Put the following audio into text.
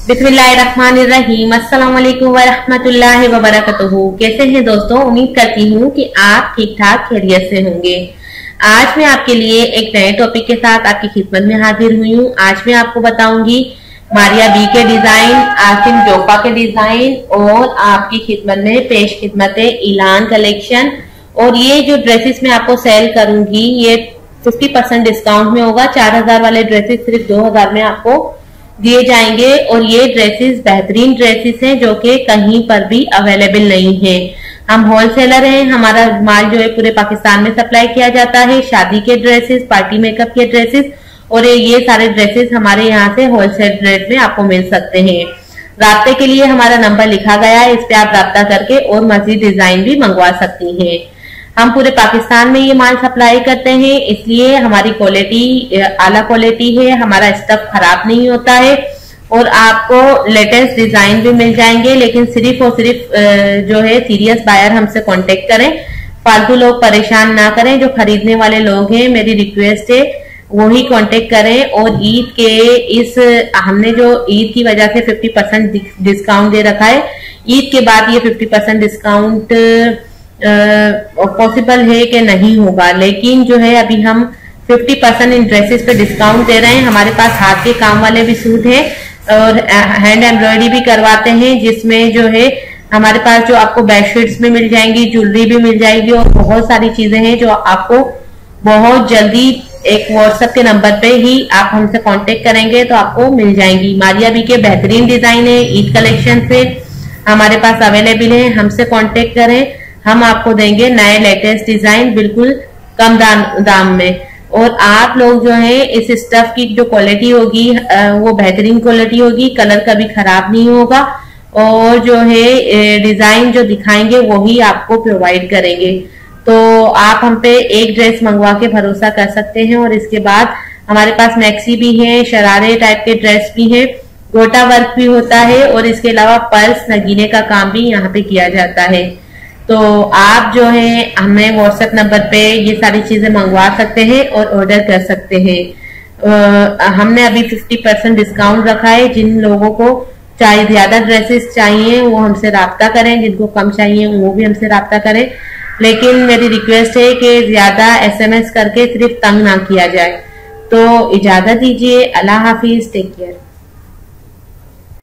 बिस्मिल्लाहिर्रहमानिर्रहीम। अस्सलाम वालेकुम वरहमतुल्लाहि वबरकातुहू। कैसे हैं दोस्तों? उम्मीद करती हूँ कि आप ठीक ठाक खैरियत से होंगे। आज मैं आपके लिए एक नए टॉपिक के साथ आपकी खिदमत में हाजिर हुई हूँ। आज मैं आपको बताऊंगी मारिया बी के डिजाइन, आसिम जोफा के डिजाइन और आपकी खिदमत में पेश खिदमत इलान कलेक्शन। और ये जो ड्रेसेस मैं आपको सेल करूंगी ये 50% डिस्काउंट में होगा। 4000 वाले ड्रेसेस सिर्फ 2000 में आपको दिए जाएंगे। और ये ड्रेसेस बेहतरीन ड्रेसेस हैं जो कि कहीं पर भी अवेलेबल नहीं है। हम होलसेलर हैं, हमारा माल जो है पूरे पाकिस्तान में सप्लाई किया जाता है। शादी के ड्रेसेस, पार्टी मेकअप के ड्रेसेस और ये सारे ड्रेसेस हमारे यहाँ से होलसेल रेट में आपको मिल सकते हैं। राब्ते के लिए हमारा नंबर लिखा गया है, इस पे आप राब्ता करके और मजीद डिजाइन भी मंगवा सकती हैं। हम पूरे पाकिस्तान में ये माल सप्लाई करते हैं, इसलिए हमारी क्वालिटी आला क्वालिटी है, हमारा स्टफ खराब नहीं होता है और आपको लेटेस्ट डिजाइन भी मिल जाएंगे। लेकिन सिर्फ और सिर्फ जो है सीरियस बायर हमसे कांटेक्ट करें, फालतू लोग परेशान ना करें। जो खरीदने वाले लोग हैं मेरी रिक्वेस्ट है वही कांटेक्ट करें। और ईद के हमने जो ईद की वजह से 50% डिस्काउंट दे रखा है, ईद के बाद ये 50% डिस्काउंट पॉसिबल है कि नहीं होगा। लेकिन जो है अभी हम 50% इन ड्रेसेस पे डिस्काउंट दे रहे हैं। हमारे पास हाथ के काम वाले भी सूट हैं और हैंड एम्ब्रॉयडरी भी करवाते हैं, जिसमें जो है हमारे पास जो आपको बेडशीट्स में मिल जाएंगी, ज्वेलरी भी मिल जाएगी और बहुत सारी चीजें हैं जो आपको बहुत जल्दी एक व्हाट्सएप के नंबर पे ही आप हमसे कांटेक्ट करेंगे तो आपको मिल जाएंगी। मारिया बी के बेहतरीन डिजाइन है, ईद कलेक्शन से हमारे पास अवेलेबल है। हमसे कांटेक्ट करें, हम आपको देंगे नए लेटेस्ट डिजाइन बिल्कुल कम दाम में। और आप लोग जो है इस स्टफ की जो क्वालिटी होगी वो बेहतरीन क्वालिटी होगी, कलर कभी खराब नहीं होगा और जो है डिजाइन जो दिखाएंगे वही आपको प्रोवाइड करेंगे। तो आप हम पे एक ड्रेस मंगवा के भरोसा कर सकते हैं। और इसके बाद हमारे पास मैक्सी भी है, शरारे टाइप के ड्रेस भी है, गोटा वर्क भी होता है और इसके अलावा पर्स नगीने का काम भी यहाँ पे किया जाता है। तो आप जो है हमें व्हाट्सएप नंबर पे ये सारी चीजें मंगवा सकते हैं और ऑर्डर कर सकते हैं। हमने अभी 50% डिस्काउंट रखा है। जिन लोगों को चाहे ज्यादा ड्रेसेस चाहिए वो हमसे राब्ता करें, जिनको कम चाहिए वो भी हमसे राब्ता करें। लेकिन मेरी रिक्वेस्ट है कि ज्यादा SMS करके सिर्फ तंग ना किया जाए। तो इजाजत दीजिए। अल्लाह हाफिज, टेक केयर।